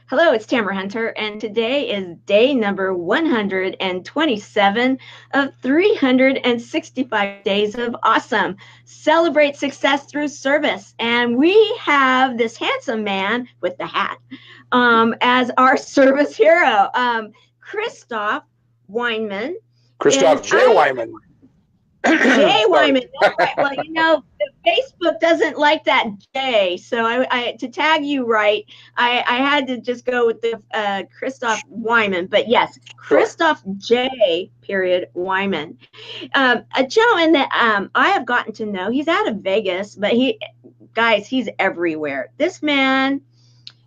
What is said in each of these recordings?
Hello, it's Tamara Hunter, and today is day number 127 of 365 days of awesome. Celebrate success through service. And we have this handsome man with the hat as our service hero, Christoff Weihman. Christoff J. Weihman. J. Weihman. Right. Well, Facebook doesn't like that J, so I to tag you right, I had to just go with the Christoff Weihman. But yes, Christoff J. Weihman, a gentleman that I have gotten to know. He's out of Vegas, but he's everywhere. This man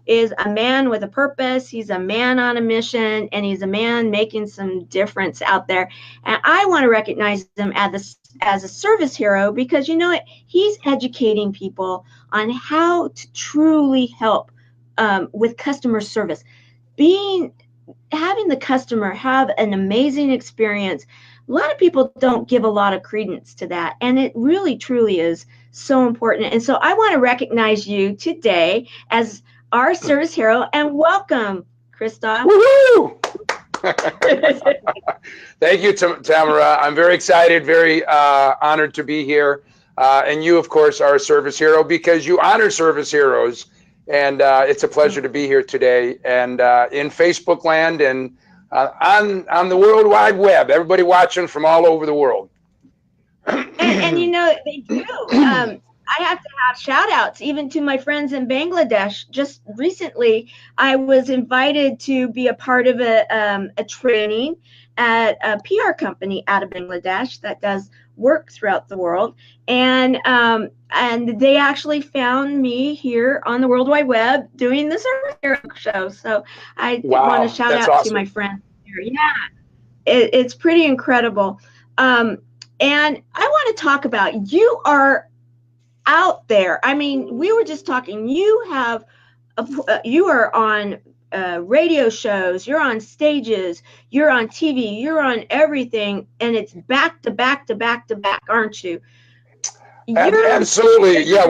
is a man with a purpose. He's a man on a mission, and he's a man making some difference out there. And I want to recognize him as a service hero because he's educating people on how to truly help with customer service. Having the customer have an amazing experience. A lot of people don't give a lot of credence to that, and it really truly is so important. And so I want to recognize you today as our service hero, and welcome, Christoff. Woohoo! Thank you, Tamara. I'm very excited, very honored to be here. And you, of course, are a service hero because you honor service heroes. And it's a pleasure to be here today. And in Facebook land and on the World Wide Web, everybody watching from all over the world. And they do. I have to have shout outs even to my friends in Bangladesh. Just recently, I was invited to be a part of a training at a PR company out of Bangladesh that does work throughout the world. And they actually found me here on the World Wide Web doing the Service Hero show. So I want to shout out awesome. To my friends here. Yeah, it's pretty incredible. And I want to talk about, you are out there. I mean, we were just talking. You are on radio shows. You're on stages. You're on TV. You're on everything, and it's back to back to back to back, aren't you? Absolutely. Yeah,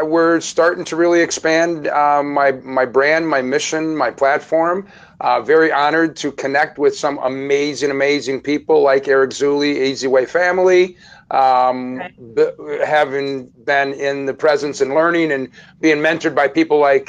we're starting to really expand my brand, my mission, my platform. Very honored to connect with some amazing people like Eric Zuli, Easy Way Family. Having been in the presence and learning and being mentored by people like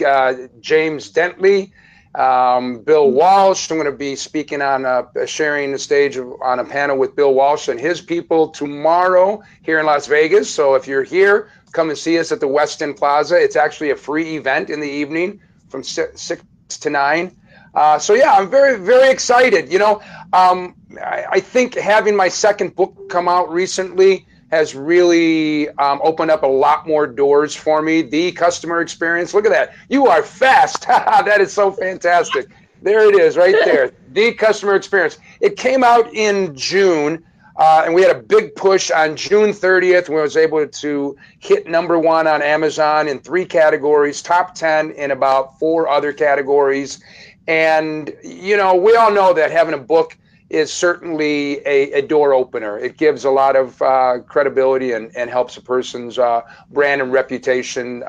James Dentley, Bill Walsh. I'm going to be speaking on sharing the stage on a panel with Bill Walsh and his people tomorrow here in Las Vegas. So if you're here, come and see us at the Westin Plaza. It's actually a free event in the evening from 6 to 9. So yeah, I'm very, very excited. I think having my second book come out recently has really opened up a lot more doors for me. The customer experience. Look at that. You are fast. That is so fantastic. There it is right there. The customer experience. It came out in June, and we had a big push on June 30th. We was able to hit #1 on Amazon in 3 categories, top 10 in about 4 other categories. And, we all know that having a book is certainly a door opener. It gives a lot of credibility and helps a person's brand and reputation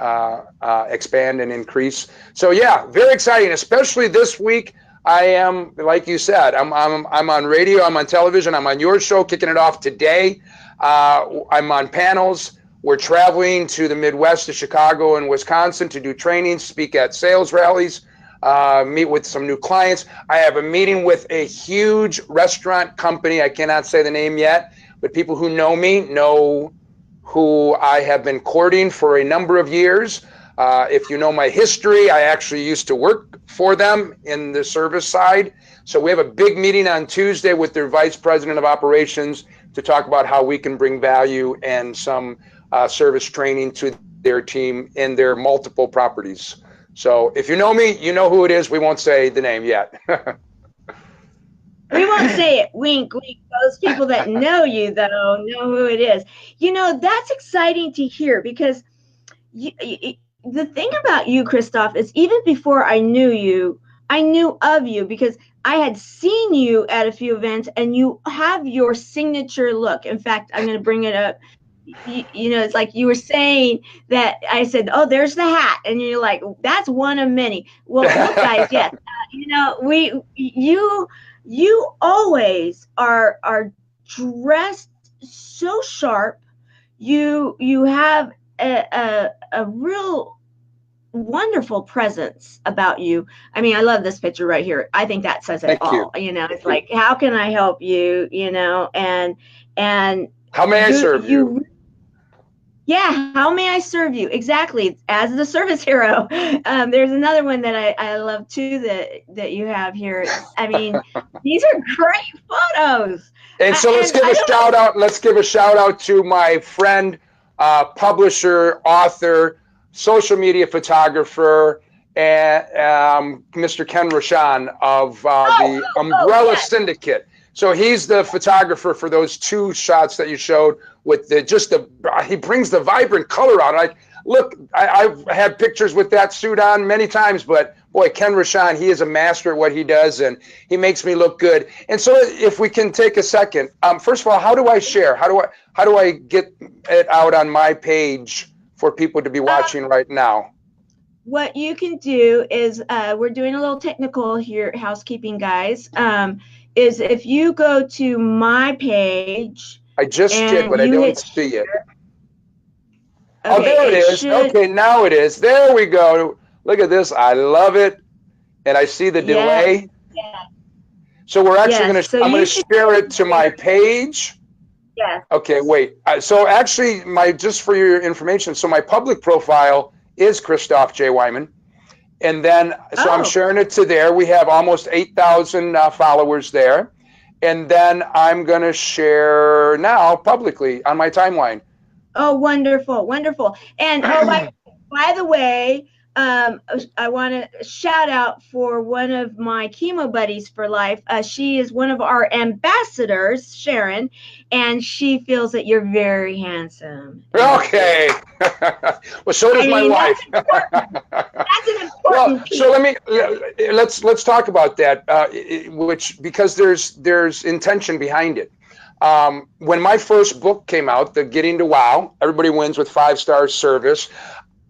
expand and increase. So yeah, very exciting, especially this week. I am, like you said, I'm on radio, I'm on television, I'm on your show, kicking it off today. I'm on panels. We're traveling to the Midwest, to Chicago and Wisconsin to do trainings, speak at sales rallies. Meet with some new clients. I have a meeting with a huge restaurant company. I cannot say the name yet, but people who know me know who I have been courting for a number of years. If you know my history, I actually used to work for them in the service side. So we have a big meeting on Tuesday with their vice president of operations to talk about how we can bring value and some service training to their team in their multiple properties. So if you know me, you know who it is. We won't say the name yet. We won't say it. Wink, wink. Those people that know you, though, know who it is. That's exciting to hear because the thing about you, Christoff, is even before I knew you, I knew of you because I had seen you at a few events and you have your signature look. In fact, I'm going to bring it up. it's like you were saying that I said, oh, there's the hat. And you're like, that's one of many. Well, look, guys, yes, you always are dressed so sharp. You have a real wonderful presence about you. I mean, I love this picture right here. I think that says it Thank all. It's like, how can I help you? And how may I serve you? Yeah, how may I serve you? Exactly, as the service hero. There's another one that I love too that you have here. I mean, these are great photos. And so let's give a shout out. Let's give a shout out to my friend, publisher, author, social media photographer, and Mr. Ken Rashan of the Umbrella Syndicate. So he's the photographer for those two shots that you showed with he brings the vibrant color out. I've had pictures with that suit on many times, but boy, Ken Rashan, he is a master at what he does, and he makes me look good. And so if we can take a second, first of all, how do I share? How do I get it out on my page for people to be watching right now? What you can do is, we're doing a little technical here, housekeeping guys, is if you go to my page. I just did, but I don't see it. Okay, there it is. Okay, now it is. There we go. Look at this. I love it. And I see the delay. Yeah. So we're actually I'm going to share it to my page. Yeah. Okay, wait. So actually, just for your information, so my public profile is Christoff J. Weihman. And then, so I'm sharing it to there. We have almost 8,000 followers there. And then I'm going to share now publicly on my timeline. Oh, wonderful, wonderful. And by the way, I want to shout out for one of my chemo buddies for life. She is one of our ambassadors, Sharon, and she feels that you're very handsome. Okay. Well, so does my wife. That's an important piece. So let's talk about that, because there's intention behind it. When my first book came out, The Getting to Wow, Everybody Wins with 5-Star Service,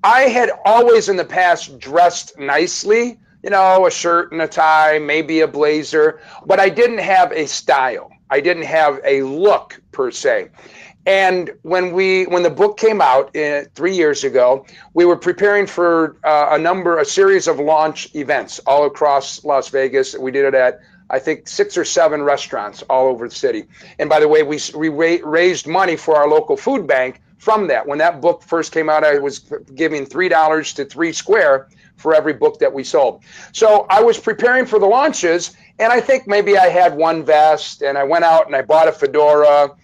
I had always in the past dressed nicely, a shirt and a tie, maybe a blazer, but I didn't have a style. I didn't have a look per se. And when the book came out 3 years ago, we were preparing for a series of launch events all across Las Vegas. We did it at, I think, 6 or 7 restaurants all over the city. And by the way, we raised money for our local food bank from that. When that book first came out, I was giving $3 to 3 Square for every book that we sold. So I was preparing for the launches, and I think maybe I had one vest, and I went out and I bought a fedora,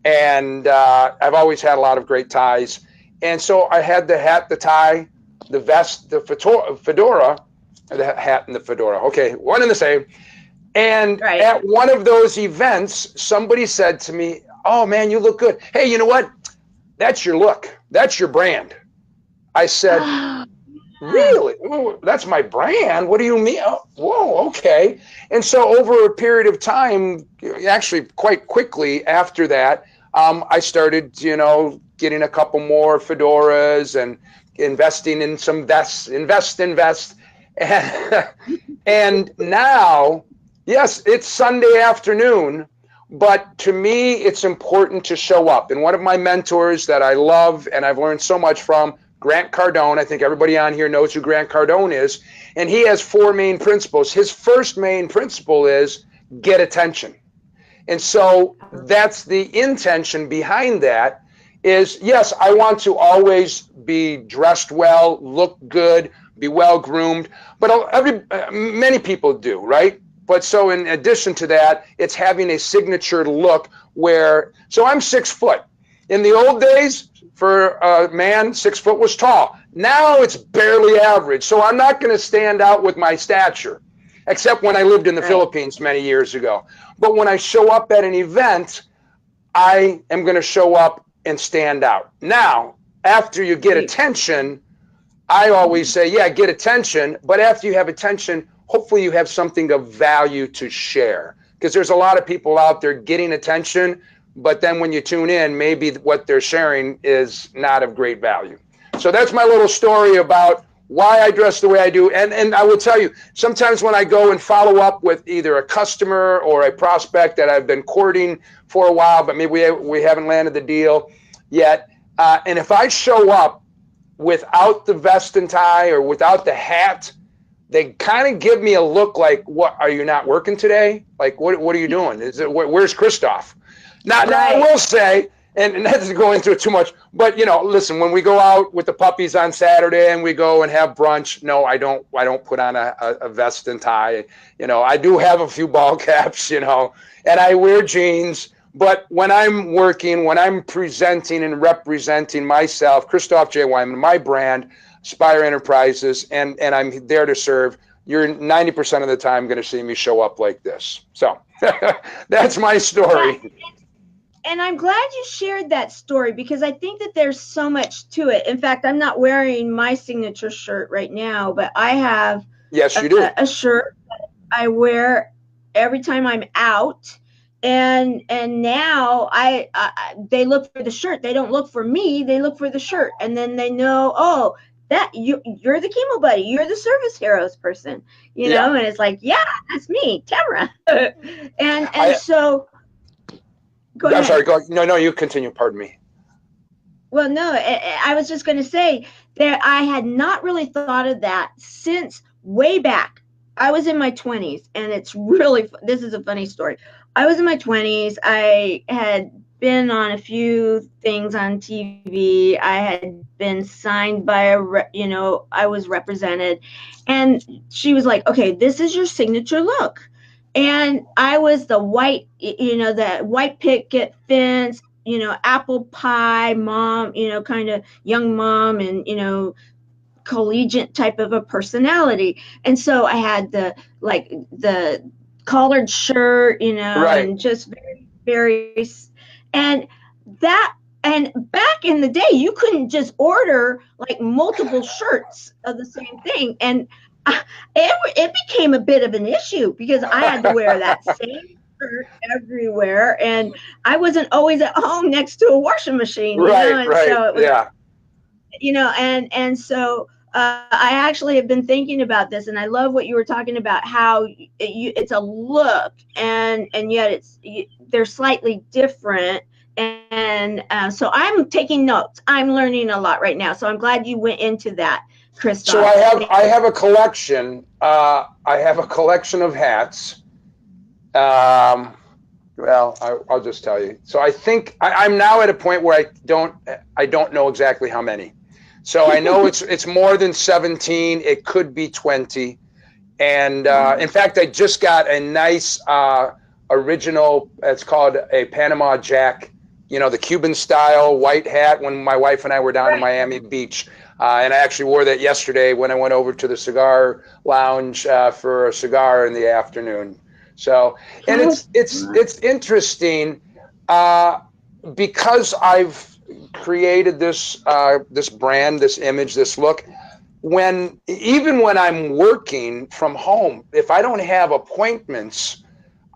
and I've always had a lot of great ties. And so I had the hat, the tie, the vest, the fedora, the hat and the fedora. Okay, one and the same. And at one of those events, somebody said to me, "Oh man, you look good. Hey, you know what? That's your look. That's your brand." I said, "Really? Oh, that's my brand? What do you mean?" Oh, whoa, okay. And so over a period of time, actually quite quickly after that, I started, getting a couple more fedoras and investing in some vests, invest. And now, yes, it's Sunday afternoon, but to me, it's important to show up. And one of my mentors that I love and I've learned so much from, Grant Cardone, I think everybody on here knows who Grant Cardone is, and he has 4 main principles. His first main principle is get attention. And so that's the intention behind that is, yes, I want to always be dressed well, look good, be well groomed, but many people do, right? But so in addition to that, it's having a signature look so I'm 6 foot. In the old days, for a man, 6 foot was tall. Now it's barely average. So I'm not going to stand out with my stature, except when I lived in the Philippines many years ago. But when I show up at an event, I am going to show up and stand out. Now, after you get attention, I always say, yeah, get attention. But after you have attention, hopefully you have something of value to share. Because there's a lot of people out there getting attention, but then when you tune in, maybe what they're sharing is not of great value. So that's my little story about why I dress the way I do. And I will tell you, sometimes when I go and follow up with either a customer or a prospect that I've been courting for a while, but maybe we haven't landed the deal yet. And if I show up without the vest and tie or without the hat, they kind of give me a look like, "What, are you not working today? Like, what are you doing? Where's Christoff?" Now I will say, and that's going through it too much, but listen, when we go out with the puppies on Saturday and we go and have brunch, no, I don't put on a vest and tie. I do have a few ball caps, and I wear jeans. But when I'm working, when I'm presenting and representing myself, Christoff J. Weihman, my brand, Spire Enterprises, and I'm there to serve, you're 90% of the time going to see me show up like this. So that's my story. And I'm glad you shared that story, because I think that there's so much to it. In fact, I'm not wearing my signature shirt right now, but I have a shirt that I wear every time I'm out. And now they look for the shirt. They don't look for me. They look for the shirt. And then they know, oh, that you're the Chemo buddy. You're the service heroes person, and it's like, yeah, that's me, Tamara. So go ahead. I'm sorry. No, you continue. Pardon me. Well, no, I was just going to say that I had not really thought of that since way back. I was in my 20s, and this is a funny story. I was in my 20s. I had been on a few things on TV. I had been signed by I was represented, and she was like, "Okay, this is your signature look." And I was the white, the white picket fence, apple pie mom, kind of young mom, and collegiate type of a personality. And so I had the collared shirt, and just very, very, and back in the day, you couldn't just order like multiple shirts of the same thing. And it became a bit of an issue, because I had to wear that same shirt everywhere, and I wasn't always at home next to a washing machine. So it was, and so I actually have been thinking about this, and I love what you were talking about, how it's a look, and yet they're slightly different. And so I'm taking notes. I'm learning a lot right now. So I'm glad you went into that, Christoff. So I have a collection. I have a collection of hats. Well, I'll just tell you. So I think I'm now at a point where I don't know exactly how many. So I know it's more than 17. It could be 20. And in fact, I just got a nice original. It's called a Panama Jack. The Cuban style white hat, when my wife and I were down in Miami Beach. And I actually wore that yesterday when I went over to the cigar lounge for a cigar in the afternoon. So, and it's interesting because I've created this brand, this image, this look. Even when I'm working from home, if I don't have appointments,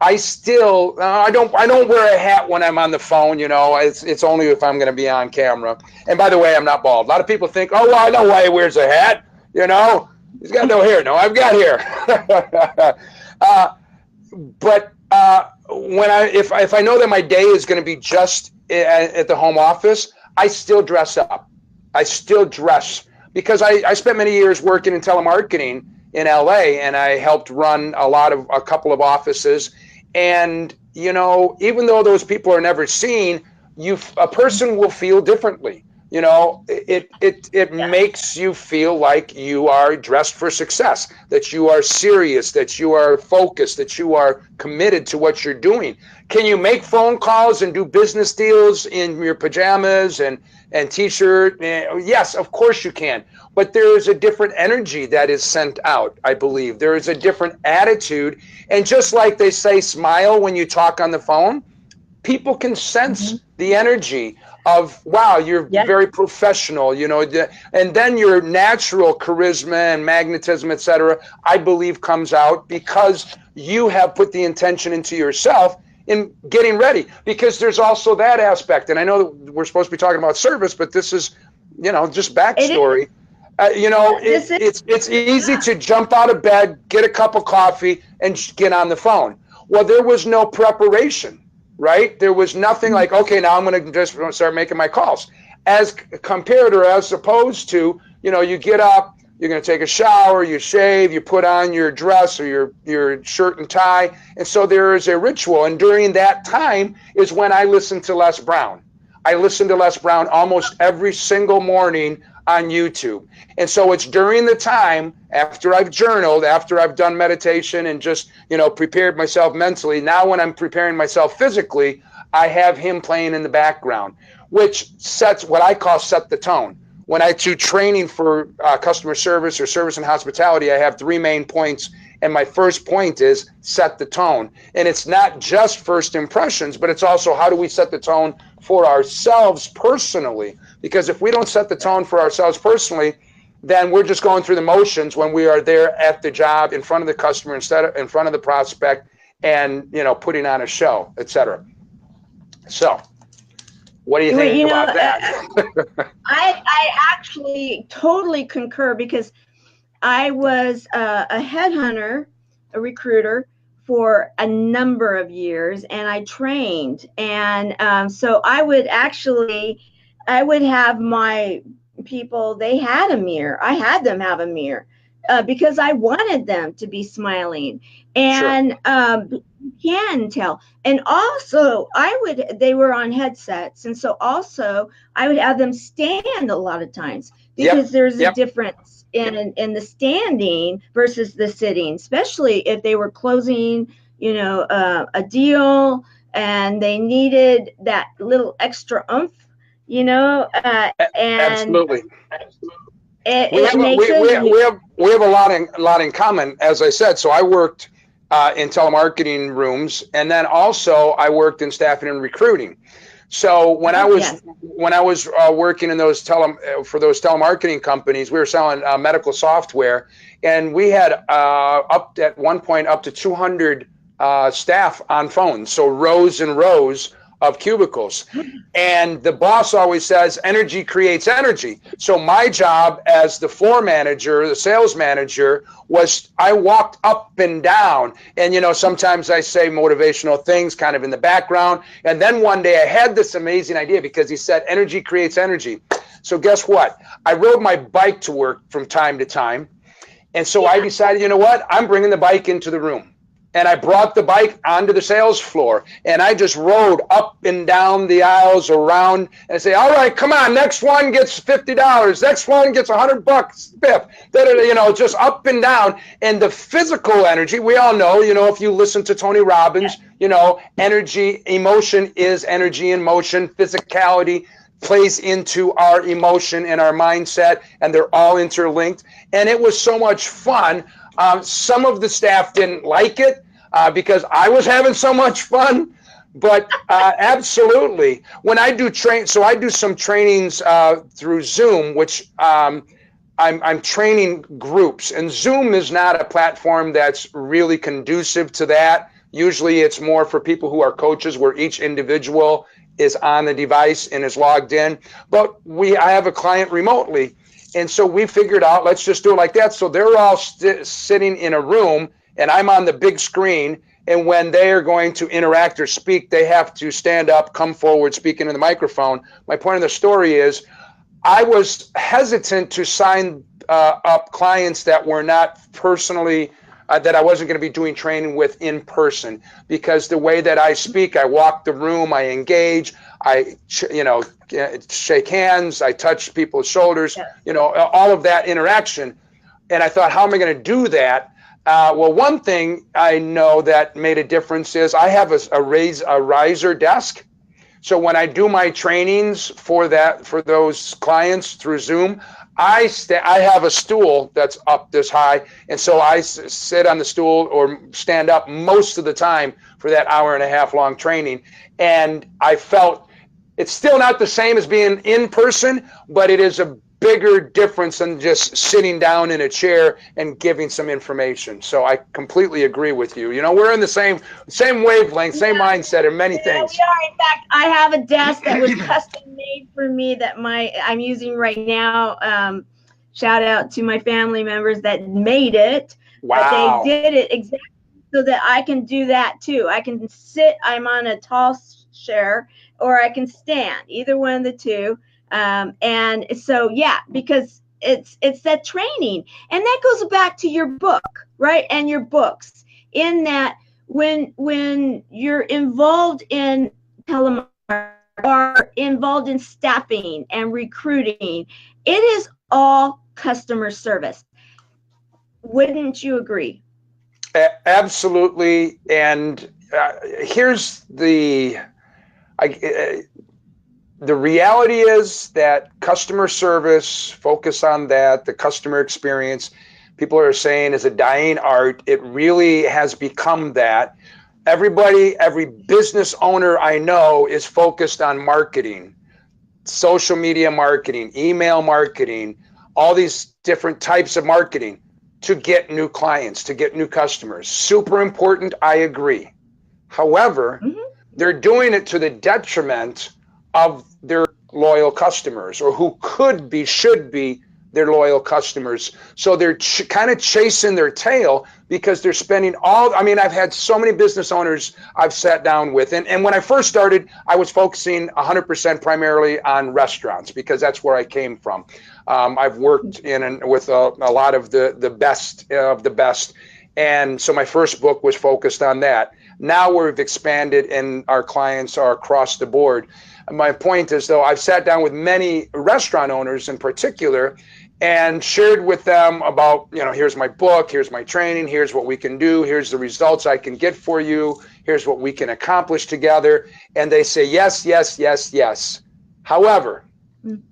I still I don't wear a hat when I'm on the phone. It's only if I'm going to be on camera. And by the way, I'm not bald. A lot of people think, oh, well, I know why he wears a hat. He's got no hair. No, I've got hair. But if I know that my day is going to be just at the home office, I still dress up. I still dress because I spent many years working in telemarketing in LA, and I helped run a couple of offices. And, even though those people are never seen, a person will feel differently. It makes you feel like you are dressed for success, that you are serious, that you are focused, that you are committed to what you're doing. Can you make phone calls and do business deals in your pajamas and t-shirt? Yes, of course you can. But there is a different energy that is sent out, I believe. There is a different attitude. And just like they say, smile when you talk on the phone, people can sense the energy of, wow, you're very professional, and then your natural charisma and magnetism, etc., I believe comes out because you have put the intention into yourself in getting ready, because there's also that aspect. And I know that we're supposed to be talking about service, but this is, just backstory. It's easy to jump out of bed, get a cup of coffee, and get on the phone. Well, there was no preparation, right? There was nothing like, okay, now I'm going to just start making my calls. As compared, or as opposed to, you get up, you're going to take a shower, you shave, you put on your dress or your shirt and tie. And so there is a ritual. And during that time is when I listen to Les Brown. I listen to Les Brown almost every single morning on YouTube. And so it's during the time after I've journaled, after I've done meditation and just, prepared myself mentally. Now when I'm preparing myself physically, I have him playing in the background, which sets what I call set the tone. When I do training for customer service or service and hospitality, I have 3 main points. And my first point is set the tone. And it's not just first impressions, but it's also how do we set the tone for ourselves personally? Because if we don't set the tone for ourselves personally, then we're just going through the motions when we are there at the job in front of the customer instead of in front of the prospect and, putting on a show, et cetera. So what do you think about that? I actually totally concur, because I was a headhunter, a recruiter for a number of years, and I trained. And so I would have my people, they had a mirror. I had them have a mirror because I wanted them to be smiling. And you can tell. And also they were on headsets. And so also I would have them stand a lot of times, because there's a difference in the standing versus the sitting, especially if they were closing, a deal and they needed that little extra oomph, and absolutely. We have a lot in common, as I said. So I worked in telemarketing rooms, and then also I worked in staffing and recruiting. So when I was working in those for those telemarketing companies, we were selling medical software, and we had at one point up to 200 staff on phones. So rows and rows of cubicles. And the boss always says energy creates energy. So my job as the floor manager, the sales manager, was I walked up and down, and sometimes I say motivational things kind of in the background. And then one day I had this amazing idea, because he said energy creates energy. So guess what? I rode my bike to work from time to time. And so I decided, I'm bringing the bike into the room. And I brought the bike onto the sales floor, and I just rode up and down the aisles around and I say, all right, come on, next one gets $50. Next one gets $100, Biff. Just up and down. And the physical energy, we all know, if you listen to Tony Robbins, energy, emotion is energy in motion. Physicality plays into our emotion and our mindset, and they're all interlinked. And it was so much fun. Some of the staff didn't like it because I was having so much fun, but absolutely. When I do I do some trainings through Zoom, which I'm training groups, and Zoom is not a platform that's really conducive to that. Usually it's more for people who are coaches, where each individual is on the device and is logged in. But I have a client remotely. And so we figured out, let's just do it like that. So they're all sitting in a room, and I'm on the big screen. And when they are going to interact or speak, they have to stand up, come forward, speak into the microphone. My point of the story is I was hesitant to sign up clients that were not personally, that I wasn't going to be doing training with in person, because the way that I speak, I walk the room, I engage, I shake hands, I touch people's shoulders, all of that interaction. And I thought, how am I going to do that? Well, one thing I know that made a difference is I have a riser desk. So when I do my trainings for those clients through Zoom, I have a stool that's up this high, and so I sit on the stool or stand up most of the time for that hour and a half long training. And I felt it's still not the same as being in person, but it is a bigger difference than just sitting down in a chair and giving some information. So I completely agree with you. You know, we're in the same wavelength, same mindset in many things. We are. In fact, I have a desk that was custom made for me that I'm using right now. Shout out to my family members that made it. Wow. But they did it exactly so that I can do that too. I can sit, I'm on a tall chair, or I can stand, either one of the two. And so, yeah, because it's that training. And that goes back to your book, right? And your books, in that when you're involved in telemarketing or involved in staffing and recruiting, it is all customer service. Wouldn't you agree? Absolutely. And here's the reality is that customer service, focus on that, the customer experience, people are saying is a dying art. It really has become that. Every business owner I know is focused on marketing, social media marketing, email marketing, all these different types of marketing to get new clients, to get new customers. Super important, I agree. However, they're doing it to the detriment of their loyal customers, or who should be their loyal customers. So they're kind of chasing their tail because they're spending I've had so many business owners I've sat down with. And when I first started, I was focusing 100% primarily on restaurants because that's where I came from. I've worked with a lot of the best of the best. And so my first book was focused on that. Now we've expanded and our clients are across the board. My point is, though, I've sat down with many restaurant owners in particular and shared with them about, here's my book, here's my training, here's what we can do, here's the results I can get for you, here's what we can accomplish together. And they say, yes, yes, yes, yes. However,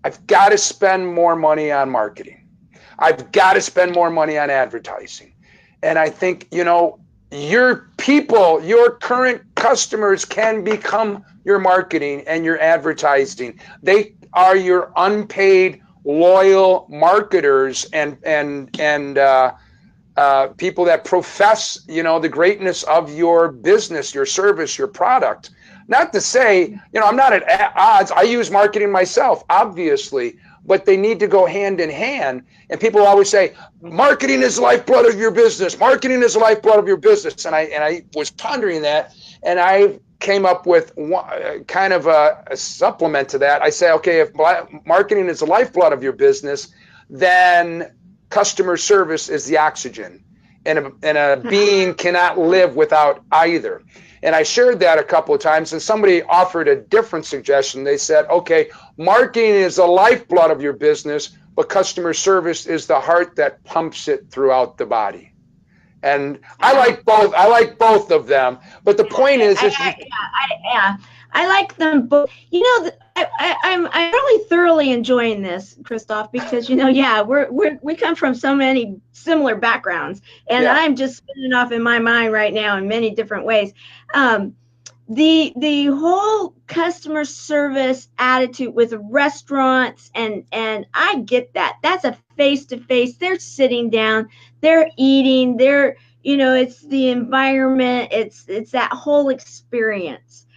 I've got to spend more money on marketing. I've got to spend more money on advertising. And I think, your people, your current customers can become your marketing and your advertising. They are your unpaid, loyal marketers and people that profess, the greatness of your business, your service, your product. Not to say, I'm not at odds. I use marketing myself, obviously, but they need to go hand in hand. And people always say, marketing is the lifeblood of your business. Marketing is the lifeblood of your business. And I was pondering that, and I came up with kind of a supplement to that. I say, okay, if marketing is the lifeblood of your business, then customer service is the oxygen. And a being cannot live without either. And I shared that a couple of times, and somebody offered a different suggestion. They said, okay, marketing is the lifeblood of your business, but customer service is the heart that pumps it throughout the body. And I like both. I like both of them. But the point is, I like them both. I'm really thoroughly enjoying this, Christoff, because we come from so many similar backgrounds, and I'm just spinning off in my mind right now in many different ways. The whole customer service attitude with restaurants, and I get that. That's a face-to-face. They're sitting down, they're eating, it's the environment, it's that whole experience.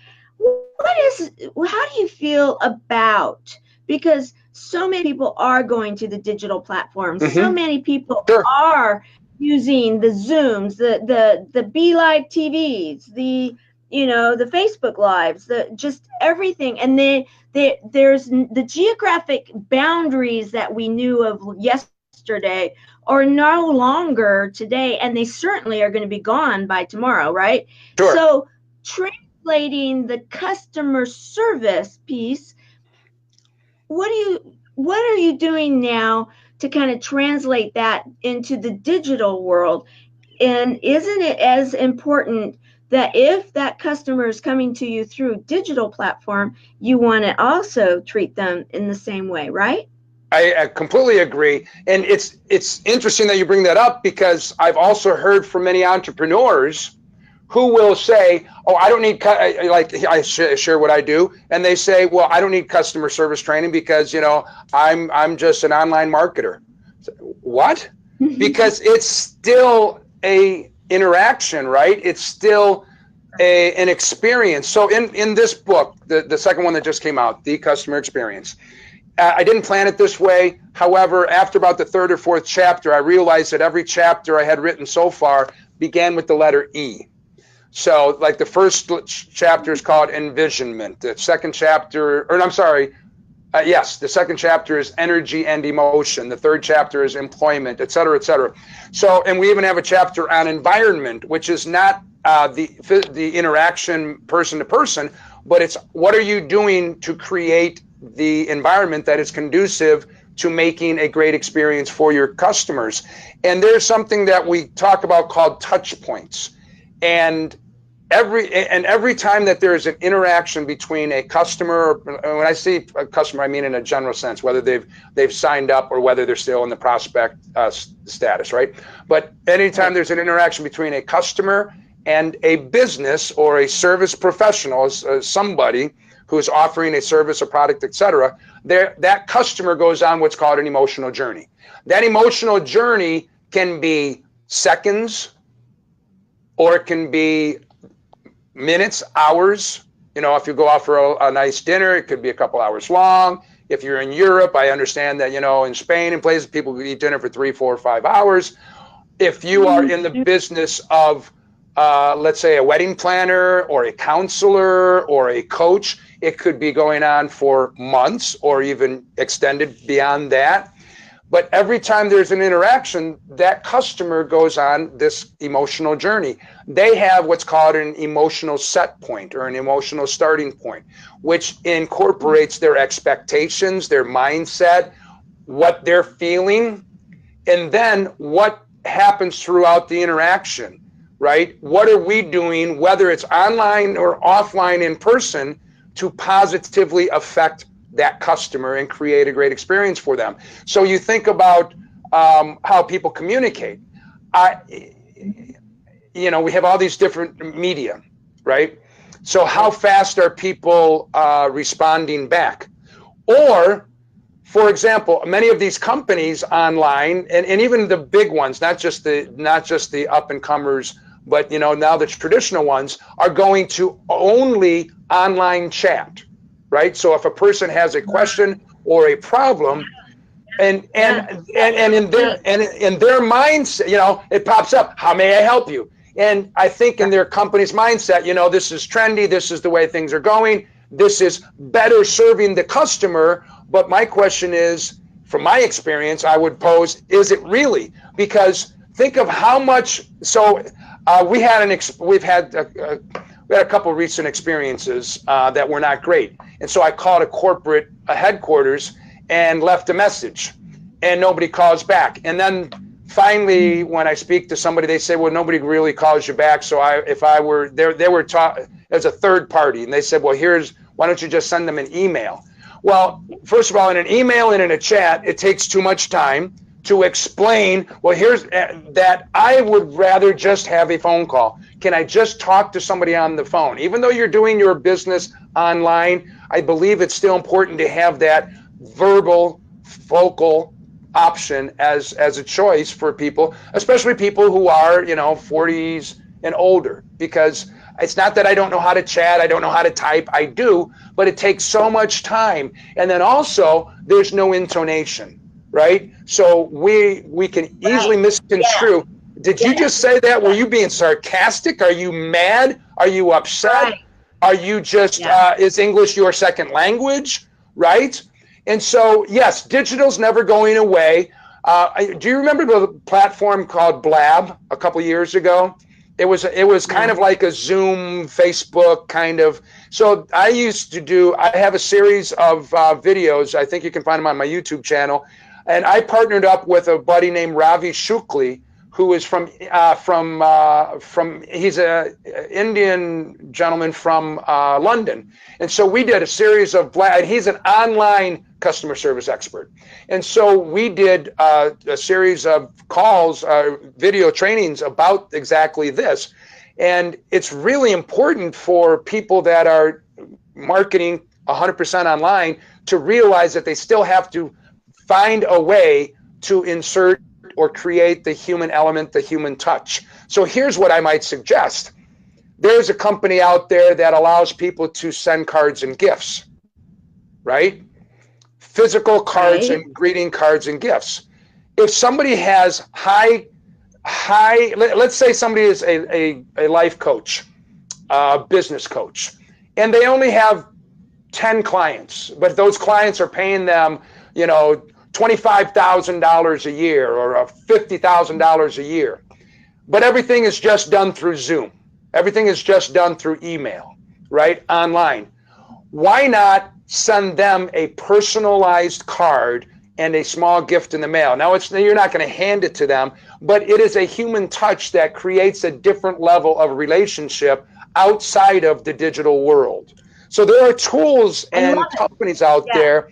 How do you feel about, because so many people are going to the digital platforms, so many people are using the Zooms, the Be Live TVs, the Facebook Lives, just everything. And there's the geographic boundaries that we knew of yesterday are no longer today, and they certainly are going to be gone by tomorrow, right? Sure. So translating the customer service piece, what are you doing now to kind of translate that into the digital world? And isn't it as important that if that customer is coming to you through digital platform, you want to also treat them in the same way, right? I completely agree. And it's interesting that you bring that up, because I've also heard from many entrepreneurs who will say, oh, I don't need, like I share what I do. And they say, well, I don't need customer service training because, you know, I'm just an online marketer. What? Because it's still a interaction, right? It's still an experience. So in this book, the second one that just came out, The Customer Experience, I didn't plan it this way. However, after about the third or fourth chapter, I realized that every chapter I had written so far began with the letter E. So like the first chapter is called Envisionment. The second chapter, or I'm sorry, yes, the second chapter is Energy and Emotion. The third chapter is Employment, et cetera, et cetera. So, and we even have a chapter on Environment, which is not the interaction person to person, but it's what are you doing to create the environment that is conducive to making a great experience for your customers. And there's something that we talk about called touch points. And every time that there is an interaction between a customer, when I say a customer, I mean in a general sense, whether they've signed up or whether they're still in the prospect status, right? But anytime there's an interaction between a customer and a business or a service professional, somebody who's offering a service, a product, et cetera, that customer goes on what's called an emotional journey. That emotional journey can be seconds, or it can be minutes, hours. You know, if you go out for a nice dinner, it could be a couple hours long. If you're in Europe, I understand that, you know, in Spain and places, people eat dinner for 3, 4, 5 hours. If you are in the business of, let's say, a wedding planner or a counselor or a coach, it could be going on for months or even extended beyond that. But every time there's an interaction, that customer goes on this emotional journey. They have what's called an emotional set point or an emotional starting point, which incorporates their expectations, their mindset, what they're feeling, and then what happens throughout the interaction, right? What are we doing, whether it's online or offline in person, to positively affect that customer and create a great experience for them? So you think about how people communicate. You know, we have all these different media, right? So how fast are people responding back? Or, for example, many of these companies online, and even the big ones, not just the up and comers, but you know, now the traditional ones are going to only online chat, right? So if a person has a question or a problem, and in their mindset, you know, it pops up, how may I help you? And I think in their company's mindset, you know, this is trendy, this is the way things are going, this is better serving the customer. But my question is, from my experience, I would pose, is it really? Because think of how much. So we had a couple of recent experiences that were not great, and so I called a corporate headquarters and left a message, and nobody calls back. And then finally, when I speak to somebody, they say, "Well, nobody really calls you back." So if I were there, they were taught as a third party, and they said, "Well, why don't you just send them an email?" Well, first of all, in an email and in a chat, it takes too much time to explain, well, here's that I would rather just have a phone call. Can I just talk to somebody on the phone? Even though you're doing your business online, I believe it's still important to have that verbal, vocal option as a choice for people, especially people who are, you know, 40s and older, because it's not that I don't know how to chat, I don't know how to type, I do, but it takes so much time. And then also, there's no intonation. Right? So we can easily misconstrue. Yeah. Did you just say that? Were you being sarcastic? Are you mad? Are you upset? Right. Are you just, is English your second language? Right? And so, yes, digital's never going away. Do you remember the platform called Blab a couple of years ago? It was kind of like a Zoom, Facebook kind of. So I have a series of videos. I think you can find them on my YouTube channel. And I partnered up with a buddy named Ravi Shukla, who is from he's an Indian gentleman from London. And so we did a series of, and he's an online customer service expert. And so we did a series of calls, video trainings about exactly this. And it's really important for people that are marketing 100% online to realize that they still have to find a way to insert or create the human element, the human touch. So here's what I might suggest. There's a company out there that allows people to send cards and gifts, right? Physical cards and greeting cards and gifts. If somebody has let's say somebody is a life coach, business coach, and they only have 10 clients, but those clients are paying them, $25,000 a year or $50,000 a year. But everything is just done through Zoom. Everything is just done through email, right? Online. Why not send them a personalized card and a small gift in the mail? Now, you're not going to hand it to them, but it is a human touch that creates a different level of relationship outside of the digital world. So there are tools and companies out there,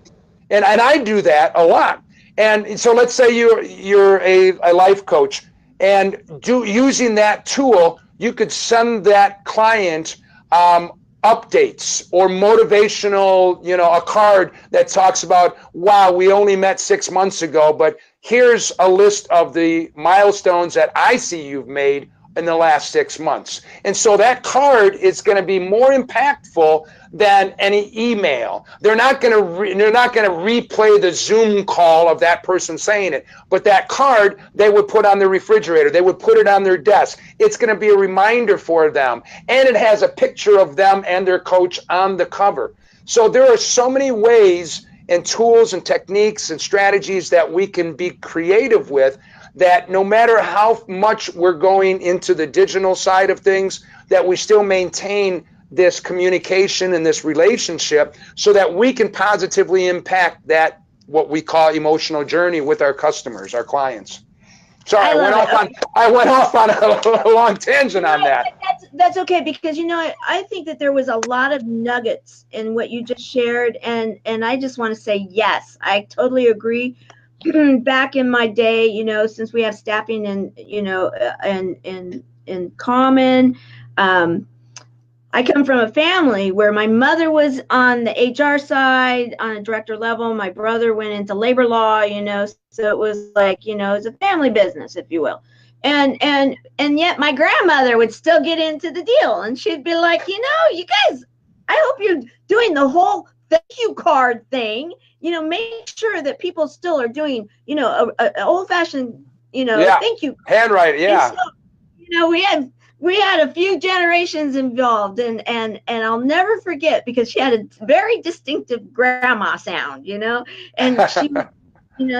and I do that a lot. And so let's say you're a life coach, and using that tool, you could send that client updates or motivational, a card that talks about, wow, we only met 6 months ago, but here's a list of the milestones that I see you've made in the last 6 months. And so that card is going to be more impactful than any email. They're not going to replay the Zoom call of that person saying it, but that card they would put on their refrigerator. They would put it on their desk. It's going to be a reminder for them, and it has a picture of them and their coach on the cover. So there are so many ways and tools and techniques and strategies that we can be creative with, that no matter how much we're going into the digital side of things, that we still maintain this communication and this relationship so that we can positively impact that, what we call emotional journey with our customers, our clients. Sorry, I went off on a long tangent on that. That's okay, because I think that there was a lot of nuggets in what you just shared, and I just want to say yes, I totally agree. Back in my day, since we have staffing and in common, I come from a family where my mother was on the HR side, on a director level. My brother went into labor law, so it was like, it's a family business, if you will. And yet my grandmother would still get into the deal, and she'd be like, you guys, I hope you're doing the whole thank you card thing. Make sure that people still are doing, an old-fashioned, thank you. Handwriting, yeah. So, we had a few generations involved, and I'll never forget, because she had a very distinctive grandma sound, and she,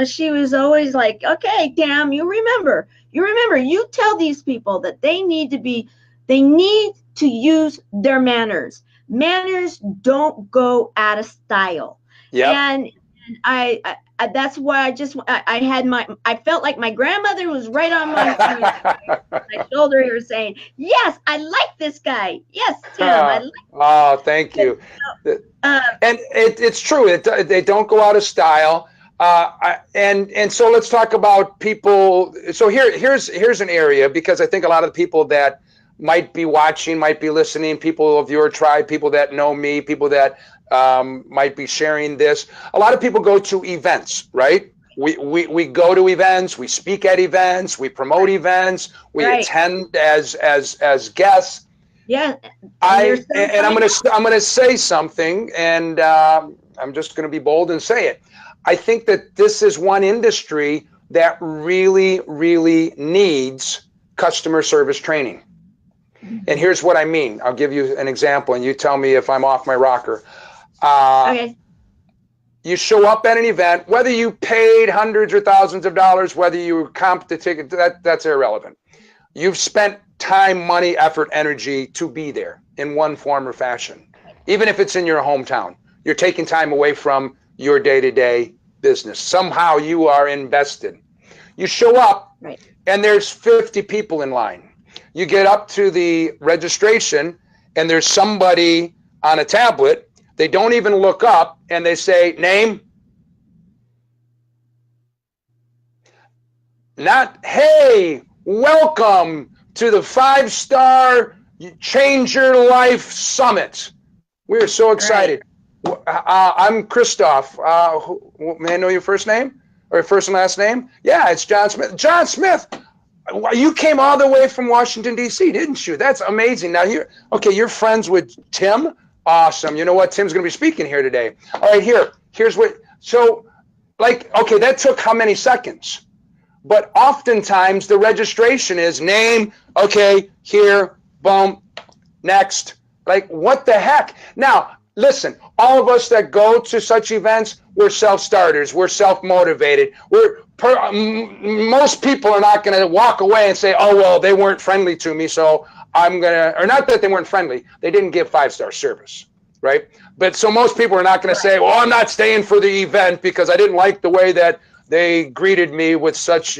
she was always like, okay, Tam, you remember, you tell these people that they need to use their manners. Manners don't go out of style. Yeah. And I that's why I felt like my grandmother was right on my shoulder here saying, yes, I like this guy. Yes, Tim, I like Oh, thank you. And it's true. They don't go out of style. And so let's talk about people. So here's an area, because I think a lot of the people that might be watching, might be listening, people of your tribe, people that know me, people that might be sharing this. A lot of people go to events, right? We go to events, we speak at events, we promote events, we attend as guests. Yeah. And I'm gonna say something, and I'm just gonna be bold and say it. I think that this is one industry that really, really needs customer service training. And here's what I mean. I'll give you an example, and you tell me if I'm off my rocker. Okay. You show up at an event, whether you paid hundreds or thousands of dollars, whether you comped the ticket, that's irrelevant. You've spent time, money, effort, energy to be there in one form or fashion. Even if it's in your hometown, you're taking time away from your day-to-day business. Somehow you are invested. You show up, and there's 50 people in line. You get up to the registration, and there's somebody on a tablet. They don't even look up, and they say, name. Not, hey, welcome to the 5-star Change Your Life Summit. We are so excited. Right. I'm Christoff. May I know your first name or your first and last name? Yeah, it's John Smith. John Smith, you came all the way from Washington, D.C., didn't you? That's amazing. Now, you're friends with Tim? Awesome. You know what? Tim's going to be speaking here today. All right, here's what. So, okay, that took how many seconds? But oftentimes the registration is name, okay, here, boom, next. Like, what the heck? Now, listen, all of us that go to such events, we're self-starters. We're self-motivated. Most people are not going to walk away and say, oh, well, they weren't friendly to me, so I'm going to, or not that they weren't friendly. They didn't give 5-star service, right? But so most people are not going to say, well, I'm not staying for the event because I didn't like the way that they greeted me with such,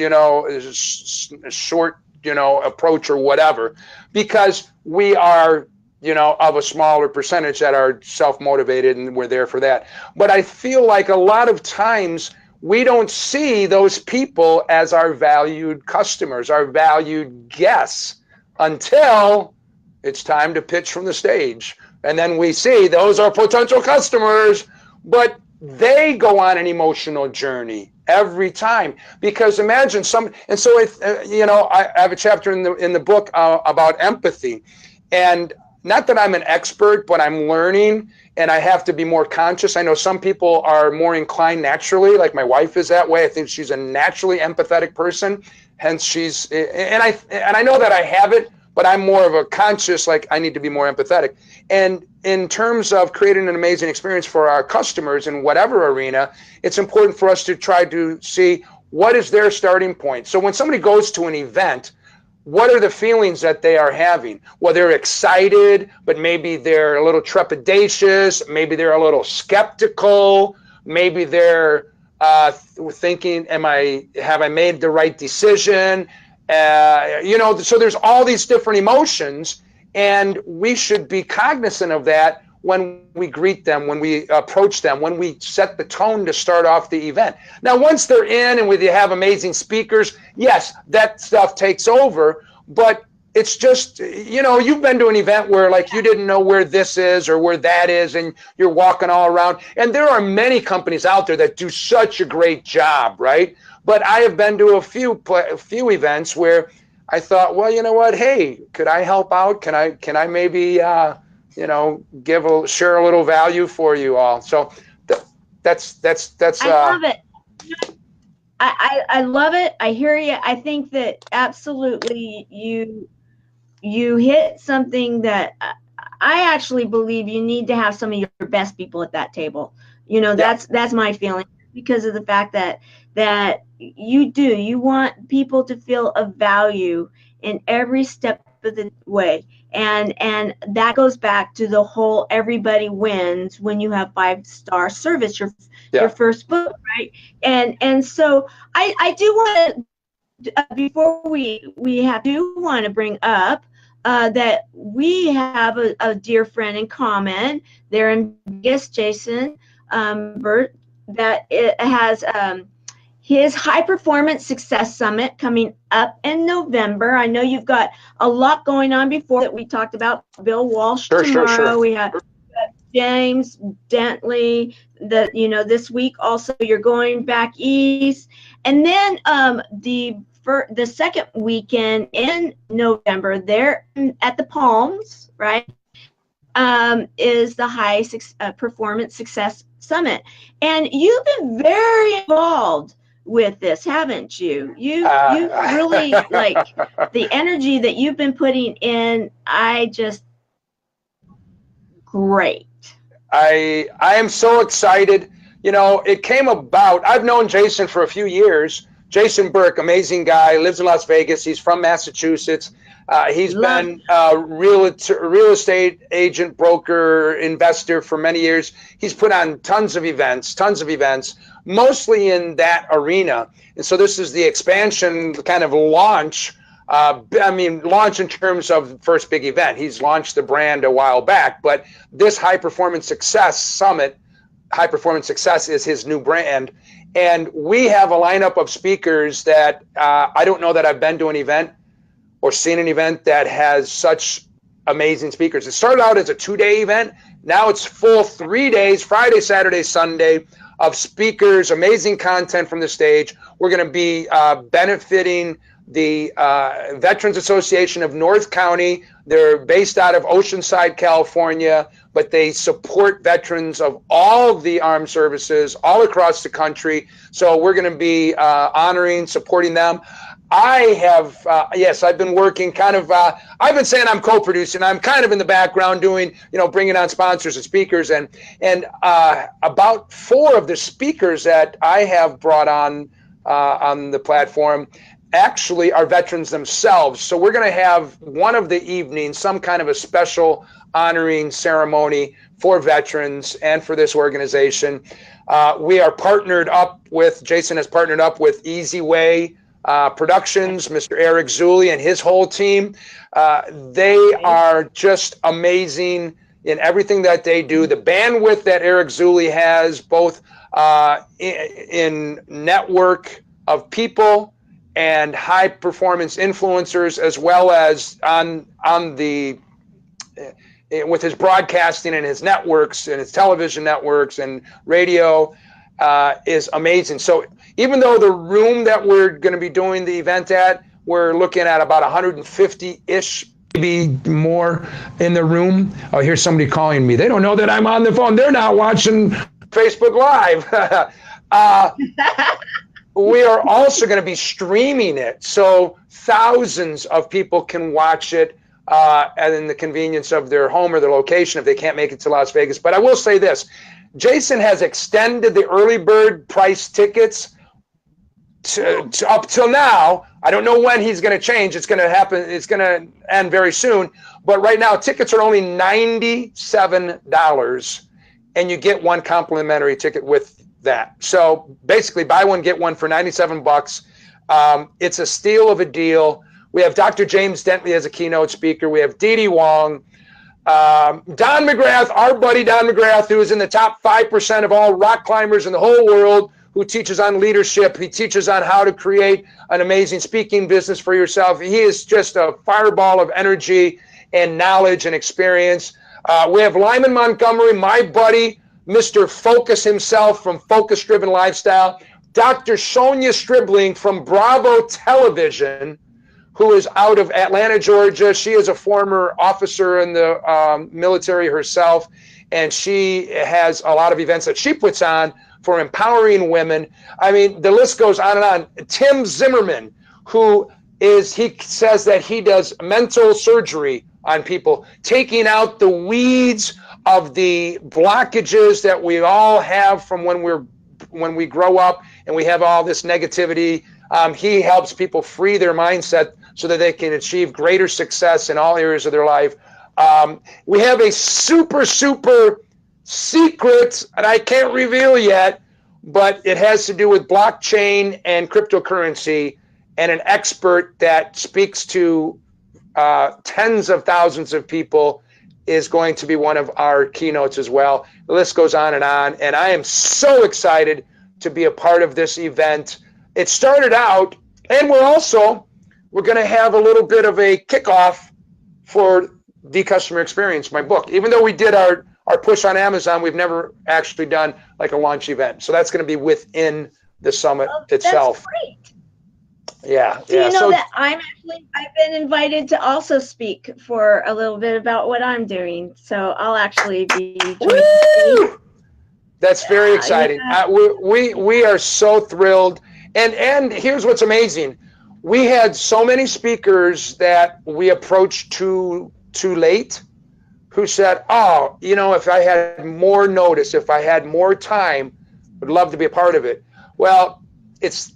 short, approach or whatever, because we are, of a smaller percentage that are self-motivated and we're there for that. But I feel like a lot of times we don't see those people as our valued customers, our valued guests, until it's time to pitch from the stage. And then we see those are potential customers, but they go on an emotional journey every time, because imagine and so I have a chapter in the book about empathy, and not that I'm an expert, but I'm learning and I have to be more conscious. I know some people are more inclined naturally, like my wife is that way. I think she's a naturally empathetic person, hence and I know that I have it, but I'm more of a conscious, like I need to be more empathetic. And in terms of creating an amazing experience for our customers in whatever arena, it's important for us to try to see what is their starting point. So when somebody goes to an event, what are the feelings that they are having? Well, they're excited, but maybe they're a little trepidatious. Maybe they're a little skeptical. Maybe they're thinking, have I made the right decision? So there's all these different emotions, and we should be cognizant of that when we greet them, when we approach them, when we set the tone to start off the event. Now, once they're in and we have amazing speakers, yes, that stuff takes over, but it's just, you've been to an event where like you didn't know where this is or where that is, and you're walking all around. And there are many companies out there that do such a great job, right? But I have been to a few events where I thought, well, you know what? Hey, could I help out? Can I maybe share a little value for you all? So that's. I love it. I love it. I hear you. I think that absolutely you hit something that I actually believe you need to have some of your best people at that table. That's my feeling, because of the fact that you want people to feel of value in every step of the way. And that goes back to the whole everybody wins when you have 5-star service, your first book, right? And so I do want to, before we do want to bring up that we have a dear friend in common. They're in Vegas, Jason Burt, that it has his High Performance Success Summit coming up in November. I know you've got a lot going on before that. We talked about Bill Walsh tomorrow. Sure. We have James Dentley. This week also you're going back east, and then the second weekend in November there at the Palms, right? Is the High Performance Success Summit, and you've been very involved with this, haven't you? You really like the energy that you've been putting in. Great. I am so excited. It came about. I've known Jason for a few years. Jason Burke, amazing guy, lives in Las Vegas. He's from Massachusetts. He's been a real estate agent, broker, investor for many years. He's put on tons of events, mostly in that arena. And so this is the expansion kind of launch. Launch in terms of first big event. He's launched the brand a while back, but this High Performance Success Summit, High Performance Success is his new brand. And we have a lineup of speakers that I don't know that I've been to an event or seen an event that has such amazing speakers. It started out as a 2-day event. Now it's full 3 days, Friday, Saturday, Sunday, of speakers, amazing content from the stage. We're going to be benefiting the Veterans Association of North County. They're based out of Oceanside, California, but they support veterans of all the armed services all across the country. So we're going to be honoring, supporting them. I have, yes, I've been working kind of, I've been saying I'm co-producing. I'm kind of in the background doing, bringing on sponsors and speakers. And about 4 of the speakers that I have brought on the platform actually are veterans themselves. So we're going to have one of the evenings, some kind of a special honoring ceremony for veterans and for this organization. We are partnered up with, Jason has partnered up with Easy Way Productions, Mr. Eric Zulli and his whole team. They are just amazing in everything that they do. The bandwidth that Eric Zulli has, both in network of people and high performance influencers, as well as on the with his broadcasting and his networks and his television networks and radio, is amazing. So even though the room that we're going to be doing the event at, we're looking at about 150-ish, maybe more in the room. Oh, here's somebody calling me. They don't know that I'm on the phone. They're not watching Facebook Live. We are also going to be streaming it, so thousands of people can watch it and in the convenience of their home or their location if they can't make it to Las Vegas. But I will say this, Jason has extended the early bird price tickets to up till now. I don't know when he's going to change. It's going to happen. It's going to end very soon. But right now, tickets are only $97, and you get one complimentary ticket with that. So basically, buy one, get one for $97. It's a steal of a deal. We have Dr. James Dentley as a keynote speaker. We have Dee Dee Wong. Don McGrath, our buddy Don McGrath, who is in the top 5% of all rock climbers in the whole world, who teaches on leadership. He teaches on how to create an amazing speaking business for yourself. He is just a fireball of energy and knowledge and experience. We have Lyman Montgomery, my buddy, Mr. Focus himself from Focus Driven Lifestyle. Dr. Sonia Stribling from Bravo Television, who is out of Atlanta, Georgia. She is a former officer in the military herself, and she has a lot of events that she puts on for empowering women. I mean, the list goes on and on. Tim Zimmerman, he says that he does mental surgery on people, taking out the weeds of the blockages that we all have from when we grow up and we have all this negativity. He helps people free their mindset so that they can achieve greater success in all areas of their life. We have a super secret, and I can't reveal yet, but it has to do with blockchain and cryptocurrency, and an expert that speaks to tens of thousands of people is going to be one of our keynotes as well. The list goes on, and I am so excited to be a part of this event. It started out, and we're going to have a little bit of a kickoff for The Customer Experience, my book. Even though we did our push on Amazon, we've never actually done like a launch event. So that's going to be within the summit itself. That's great. Yeah. Do you know that I've been invited to also speak for a little bit about what I'm doing. So I'll actually be joining. That's very exciting. Yeah. We are so thrilled. And here's what's amazing. We had so many speakers that we approached too late who said, oh, if I had more notice, if I had more time, would love to be a part of it. Well, it's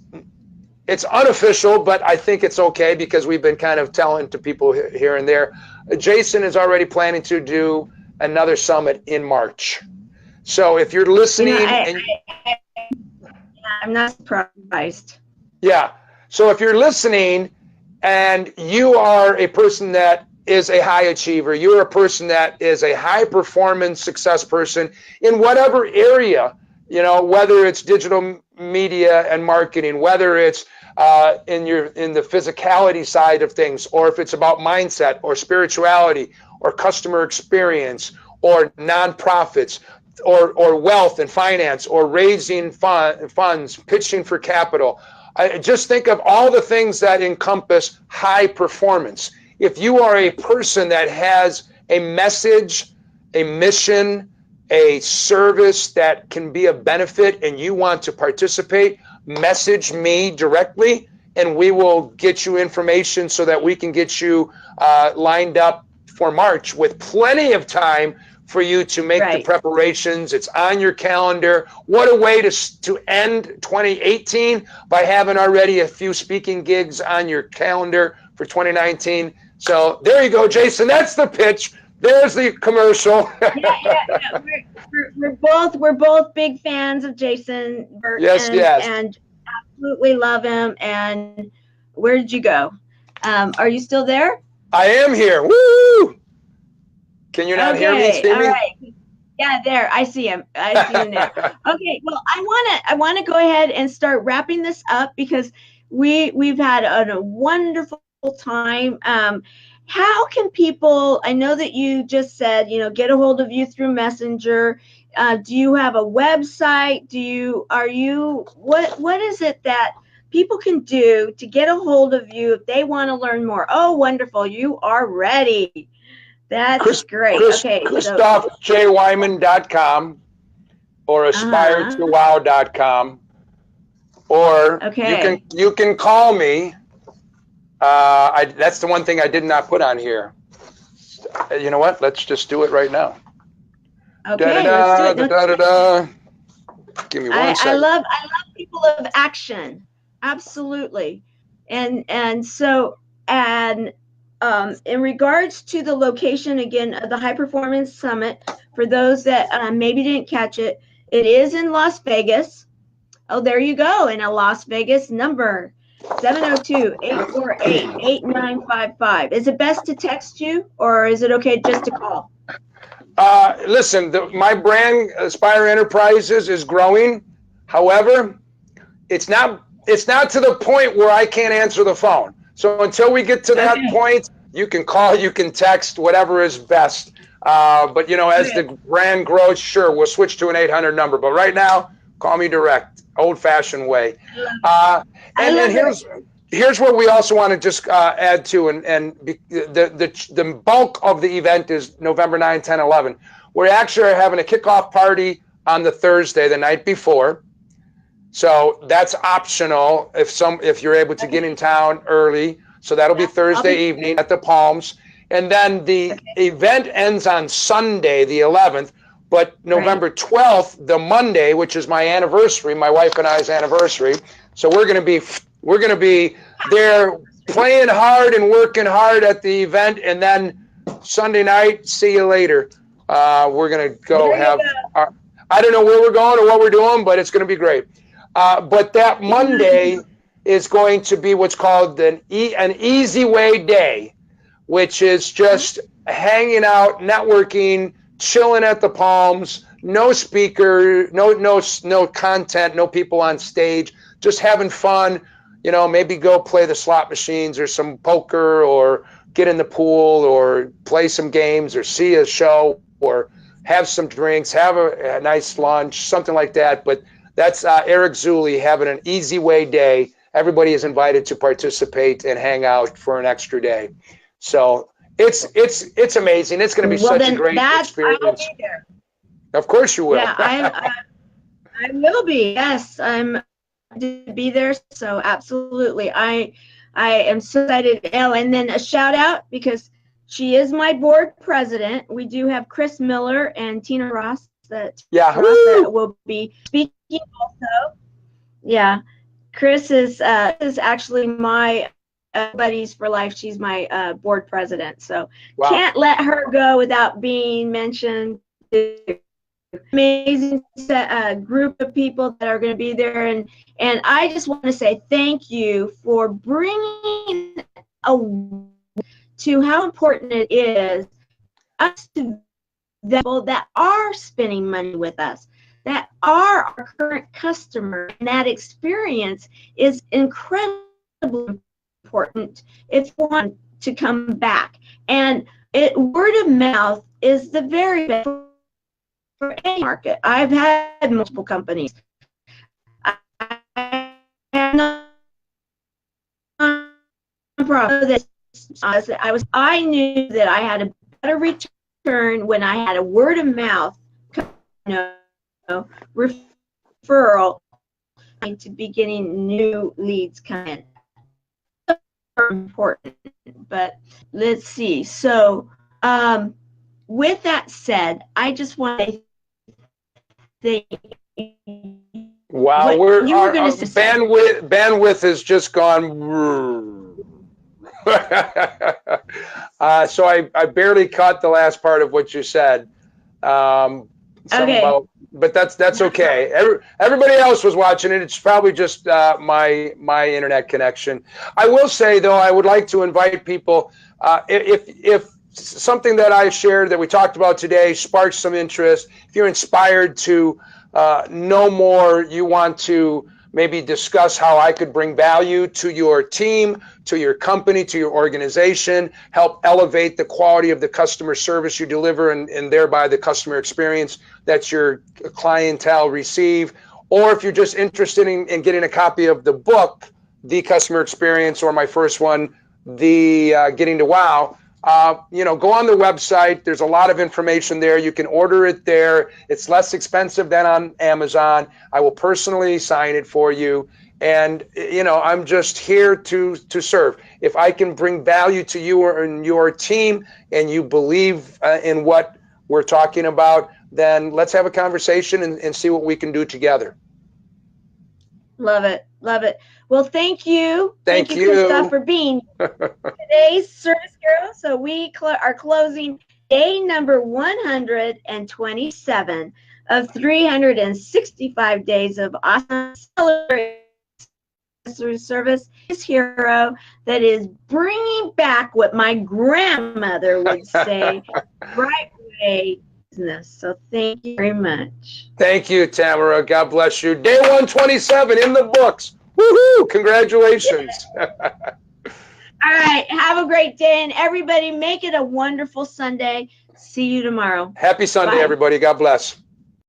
unofficial, but I think it's okay because we've been kind of telling to people here and there. Jason is already planning to do another summit in March. So if you're listening, I'm not surprised. Yeah. So if you're listening and you are a person that is a high achiever, you're a person that is a high performance success person in whatever area, whether it's digital media and marketing, whether it's in the physicality side of things, or if it's about mindset or spirituality or customer experience or nonprofits or wealth and finance or raising funds, pitching for capital. Just think of all the things that encompass high performance. If you are a person that has a message, a mission, a service that can be a benefit and you want to participate, message me directly and we will get you information so that we can get you lined up for March with plenty of time for you to make the preparations. It's on your calendar. What a way to end 2018 by having already a few speaking gigs on your calendar for 2019. So there you go, Jason. That's the pitch. There's the commercial. Yeah. We're both big fans of Jason Burt. Yes. And absolutely love him. And where did you go? Are you still there? I am here. Woo! Can you not hear me, Stevie? All right. Yeah, there. I see him. I see him there. Okay. Well, I want to go ahead and start wrapping this up because we've had a wonderful time. How can people? I know that you just said get a hold of you through Messenger. Do you have a website? What is it that people can do to get a hold of you if they want to learn more? Oh, wonderful. You are ready. That's great. Okay. ChristoffJWeihman.com or aspiretowow.com. Or you can call me. That's the one thing I did not put on here. You know what? Let's just do it right now. Okay. Give me one second. I love people of action. Absolutely. And in regards to the location again of the High Performance Summit, for those that maybe didn't catch it, it is in Las Vegas. Oh, there you go. In a Las Vegas number 702-848-8955. Is it best to text you or is it okay just to call? Listen, my brand, Aspire Enterprises, is growing. However, it's not to the point where I can't answer the phone. So until we get to that point, you can call, you can text, whatever is best. But as the brand grows, sure, we'll switch to an 800 number. But right now, call me direct, old-fashioned way. And here's what we also want to just add to, and the bulk of the event is November 9, 10, 11. We're actually having a kickoff party on the Thursday, the night before. So that's optional if you're able to get in town early. So that'll be Thursday evening at the Palms. And then the event ends on Sunday, the 11th. But November 12th, the Monday, which is my anniversary, my wife and I's anniversary. So we're going to be there playing hard and working hard at the event. And then Sunday night, see you later. We're going to go I don't know where we're going or what we're doing, but it's going to be great. But that Monday is going to be what's called an easy way day, which is just hanging out, networking, chilling at the Palms, no speaker, no content, no people on stage, just having fun. Maybe go play the slot machines or some poker or get in the pool or play some games or see a show or have some drinks, have a nice lunch, something like that. But that's Eric Zulli having an easy way day. Everybody is invited to participate and hang out for an extra day. So it's amazing. It's going to be such a great experience. I'll be there. Of course you will. Yeah, I will be. Yes, I'm to be there. So absolutely, I am so excited. Oh, and then a shout out because she is my board president. We do have Chris Miller and Tina Ross that will be speaking also. Yeah, Chris is actually my Buddies for Life. She's my board president. So can't let her go without being mentioned. Amazing group of people that are going to be there, and I just want to say thank you for bringing to how important it is us to people that are spending money with us, that are our current customer, and that experience is incredible important if you want to come back. And word of mouth is the very best for any market. I've had multiple companies. I knew that I had a better return when I had a word of mouth referral to be getting new leads come in. Important, but let's see. So with that said, I just want to thank wow, our bandwidth has just gone. So I barely caught the last part of what you said. Okay. But that's okay. Everybody else was watching it. It's probably just my internet connection. I will say though, I would like to invite people, if something that I shared that we talked about today sparks some interest, if you're inspired to know more, you want to maybe discuss how I could bring value to your team, to your company, to your organization, help elevate the quality of the customer service you deliver and thereby the customer experience that your clientele receive. Or if you're just interested in getting a copy of the book, The Customer Experience, or my first one, The Getting to Wow, go on the website. There's a lot of information there. You can order it there. It's less expensive than on Amazon. I will personally sign it for you. And, I'm just here to serve. If I can bring value to you or in your team and you believe in what we're talking about, then let's have a conversation and see what we can do together. Love it. Love it. Well, thank you. Thank you, Christoff, for being today's service girl. So we are closing day number 127 of 365 days of awesome service. This hero that is bringing back what my grandmother would say, right way business. So thank you very much. Thank you, Tamara. God bless you. Day 127 in the books. Woohoo! Congratulations. All right. Have a great day, and everybody make it a wonderful Sunday. See you tomorrow. Happy Sunday, Bye. everybody. God bless.